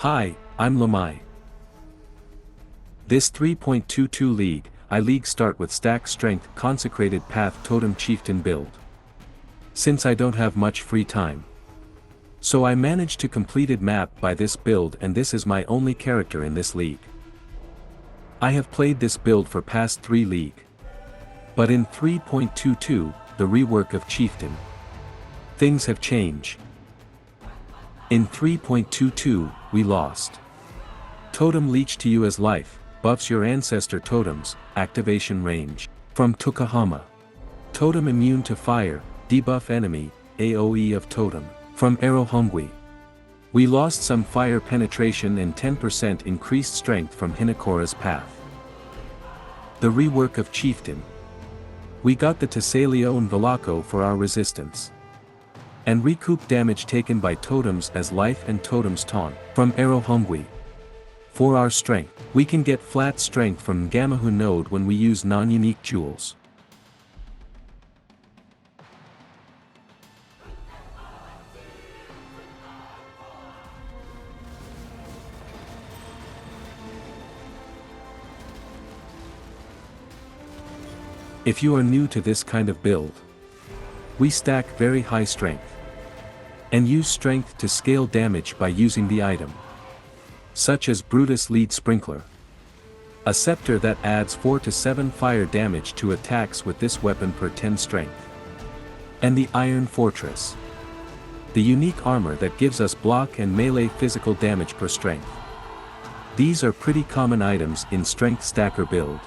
Hi, I'm Lamai. This 3.22 league start with stack strength Consecrated Path Totem Chieftain build. Since I don't have much free time, so I managed to completed map by this build, and this is my only character in this league. I have played this build for past 3 league. But in 3.22, the rework of Chieftain, things have changed. In 3.22, we lost. Totem leech to you as life, buffs your ancestor totems, activation range. From Tukahama. Totem immune to fire, debuff enemy, AoE of totem. From Arohongwi. We lost some fire penetration and 10% increased strength from Hinakora's path. The rework of Chieftain. We got the Tesalio and Velako for our resistance. And recoup damage taken by totems as life and totems taunt. From Arohongwi. For our strength, we can get flat strength from Ngamahu node when we use non-unique jewels. If you are new to this kind of build, we stack very high strength and use strength to scale damage by using the item, such as Brutus Lead Sprinkler, a scepter that adds 4 to 7 fire damage to attacks with this weapon per 10 strength, and the Iron Fortress, the unique armor that gives us block and melee physical damage per strength. These are pretty common items in strength stacker build.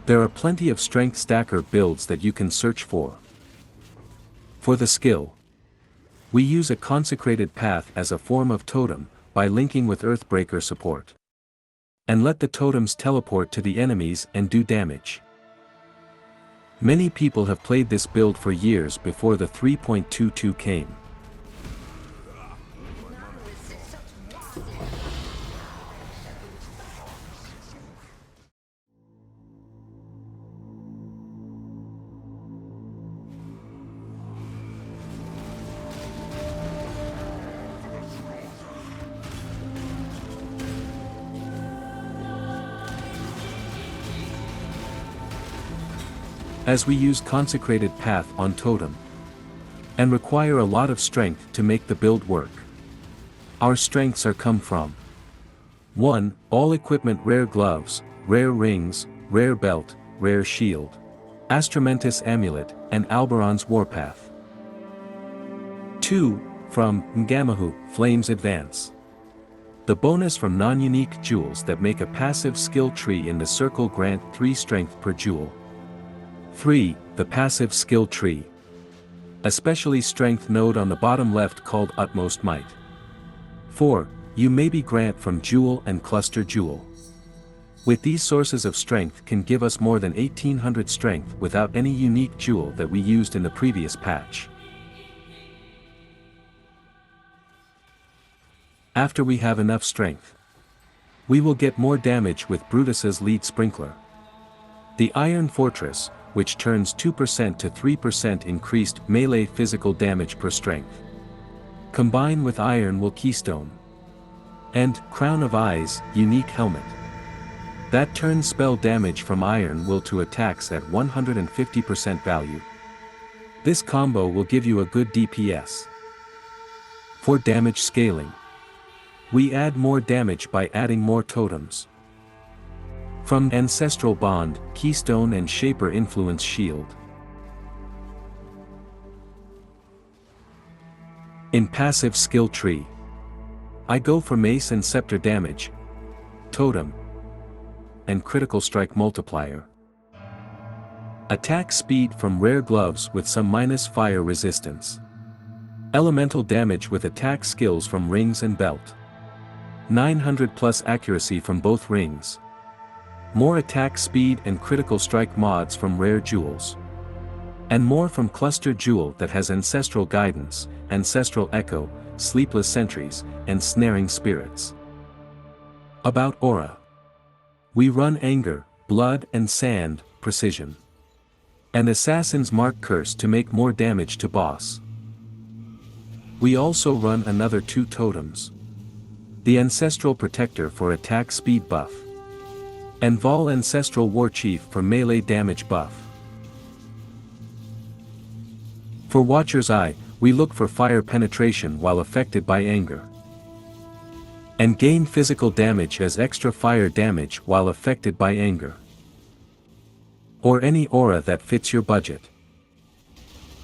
There are plenty of strength stacker builds that you can search for. For the skill, we use a consecrated path as a form of totem, by linking with Earthbreaker support. And let the totems teleport to the enemies and do damage. Many people have played this build for years before the 3.22 came. As we use Consecrated Path on Totem, and require a lot of strength to make the build work. Our strengths are come from 1. All equipment: rare gloves, rare rings, rare belt, rare shield, Astramentus amulet, and Alberon's warpath. 2. From Ngamahu, Flames Advance. The bonus from non-unique jewels that make a passive skill tree in the circle grant 3 strength per jewel. 3. The passive skill tree. Especially strength node on the bottom left called Utmost Might. 4. You maybe grant from jewel and cluster jewel. With these sources of strength can give us more than 1800 strength without any unique jewel that we used in the previous patch. After we have enough strength, we will get more damage with Brutus's Lead Sprinkler. The Iron Fortress, which turns 2% to 3% increased melee physical damage per strength. Combine with Iron Will Keystone. And Crown of Eyes, unique helmet. That turns spell damage from Iron Will to attacks at 150% value. This combo will give you a good DPS. For damage scaling, we add more damage by adding more totems. From Ancestral Bond, Keystone and Shaper Influence Shield. In passive skill tree, I go for Mace and Scepter damage, Totem, and Critical Strike Multiplier. Attack speed from rare gloves with some minus fire resistance. Elemental damage with attack skills from rings and belt. 900 plus accuracy from both rings. More attack speed and critical strike mods from rare jewels. And more from cluster jewel that has ancestral guidance, ancestral echo, sleepless sentries, and snaring spirits. About aura. We run anger, blood and sand, precision. And assassin's mark curse to make more damage to boss. We also run another 2 totems. The Ancestral Protector for attack speed buff. And Vol Ancestral Warchief for melee damage buff. For Watcher's Eye, we look for fire penetration while affected by anger. And gain physical damage as extra fire damage while affected by anger. Or any aura that fits your budget.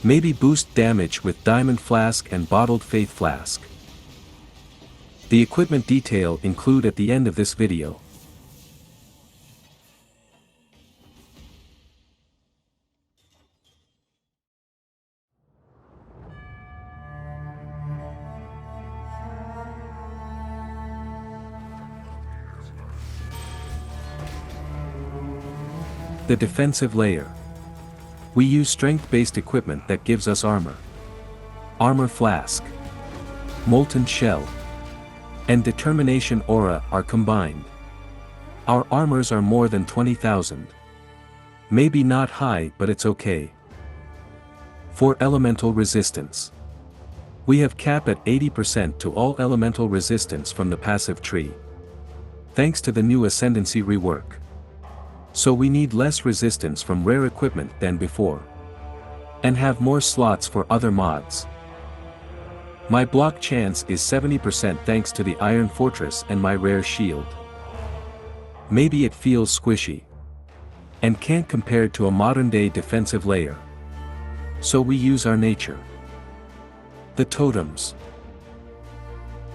Maybe boost damage with Diamond Flask and Bottled Faith Flask. The equipment detail include at the end of this video. The defensive layer. We use strength-based equipment that gives us armor. Armor Flask, Molten Shell, and Determination Aura are combined. Our armors are more than 20,000. Maybe not high, but it's okay. For Elemental Resistance. We have cap at 80% to all elemental resistance from the passive tree. Thanks to the new Ascendancy rework. So we need less resistance from rare equipment than before. And have more slots for other mods. My block chance is 70% thanks to the Iron Fortress and my rare shield. Maybe it feels squishy. And can't compare to a modern-day defensive layer. So we use our nature. The Totems.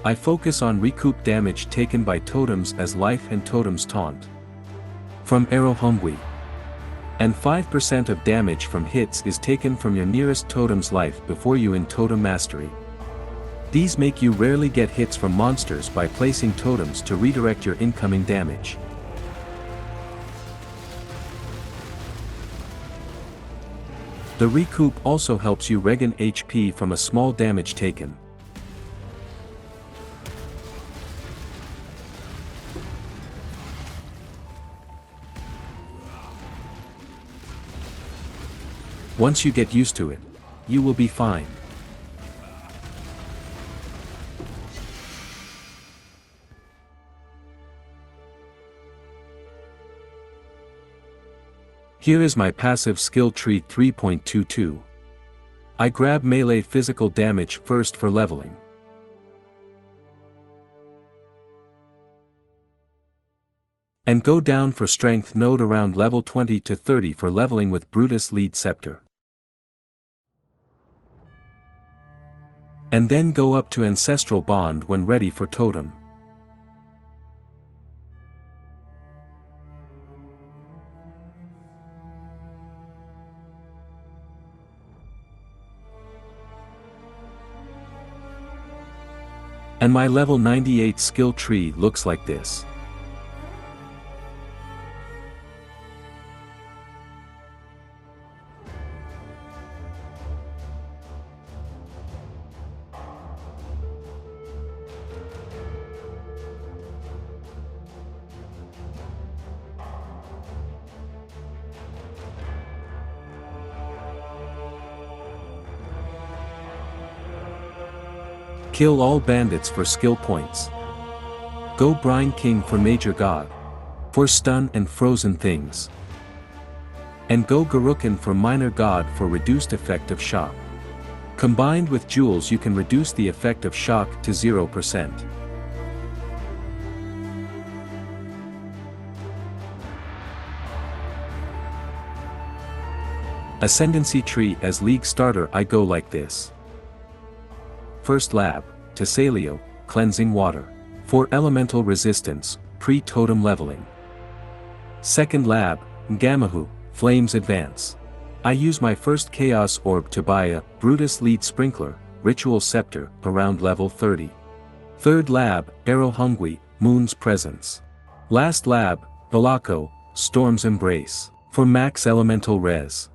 I focus on recoup damage taken by Totems as life and Totems taunt. From Arrow Hungry. And 5% of damage from hits is taken from your nearest Totem's life before you in Totem Mastery. These make you rarely get hits from monsters by placing Totems to redirect your incoming damage. The recoup also helps you regen HP from a small damage taken. Once you get used to it, you will be fine. Here is my passive skill tree 3.22. I grab melee physical damage first for leveling. And go down for strength node around level 20 to 30 for leveling with Brutus Lead Scepter. And then go up to Ancestral Bond when ready for Totem. And my level 98 skill tree looks like this. Kill all bandits for skill points. Go Brine King for Major God. For stun and frozen things. And go Garukin for Minor God for reduced effect of shock. Combined with jewels you can reduce the effect of shock to 0%. Ascendancy tree as league starter I go like this. First lab, Tessalio, Cleansing Water. For elemental resistance, pre-totem leveling. Second lab, Ngamahu, Flames Advance. I use my first Chaos Orb to buy a Brutus Lead Sprinkler, Ritual Scepter, around level 30. Third lab, Arrow Hungry, Moon's Presence. Last lab, Valako, Storm's Embrace. For max elemental res.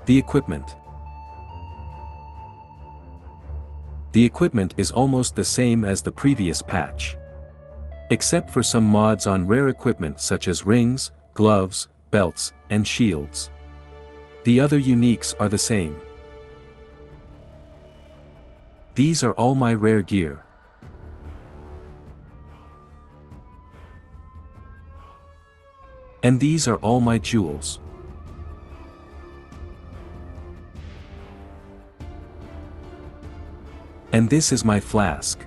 The equipment. The equipment is almost the same as the previous patch. Except for some mods on rare equipment such as rings, gloves, belts, and shields. The other uniques are the same. These are all my rare gear. And these are all my jewels. And this is my flask.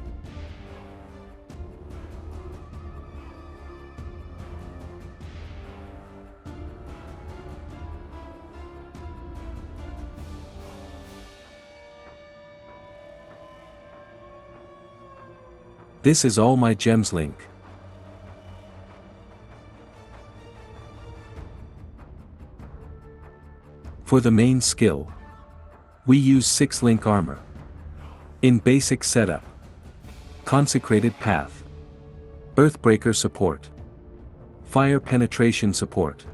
This is all my gems link. For the main skill, we use 6 link armor. In basic setup, Consecrated Path, Earthbreaker Support, Fire Penetration Support,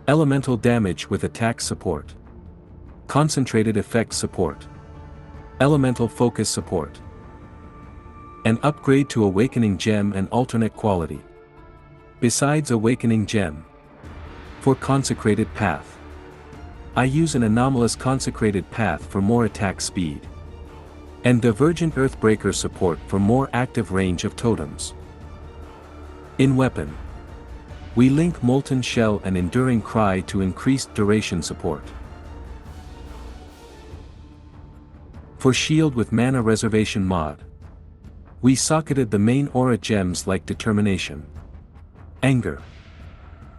Elemental Damage with Attack Support, Concentrated Effect Support, Elemental Focus Support. An upgrade to Awakening Gem and alternate quality. Besides Awakening Gem, for Consecrated Path, I use an Anomalous Consecrated Path for more attack speed. And Divergent Earthbreaker Support for more active range of totems. In weapon, we link Molten Shell and Enduring Cry to increased duration support. For shield with Mana Reservation mod, we socketed the main aura gems like Determination, Anger,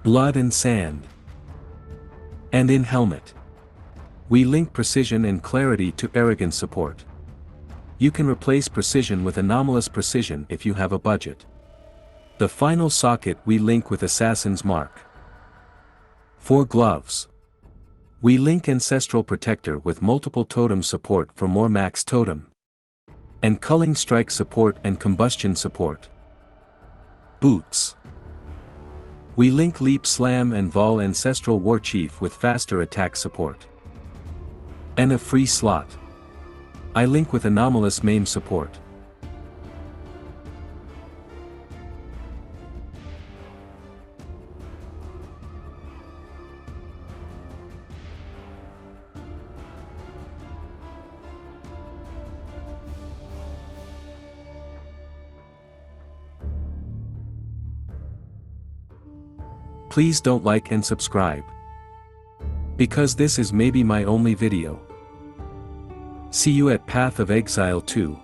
Blood and Sand. And in helmet, we link Precision and Clarity to Arrogance support. You can replace Precision with Anomalous Precision if you have a budget. The final socket we link with Assassin's Mark. For gloves, we link Ancestral Protector with multiple totem support for more max totem. And Culling Strike support and Combustion support. Boots, we link Leap Slam and Vol Ancestral Warchief with faster attack support. And a free slot, I link with Anomalous Maim support. Please don't like and subscribe, because this is maybe my only video. See you at Path of Exile 2.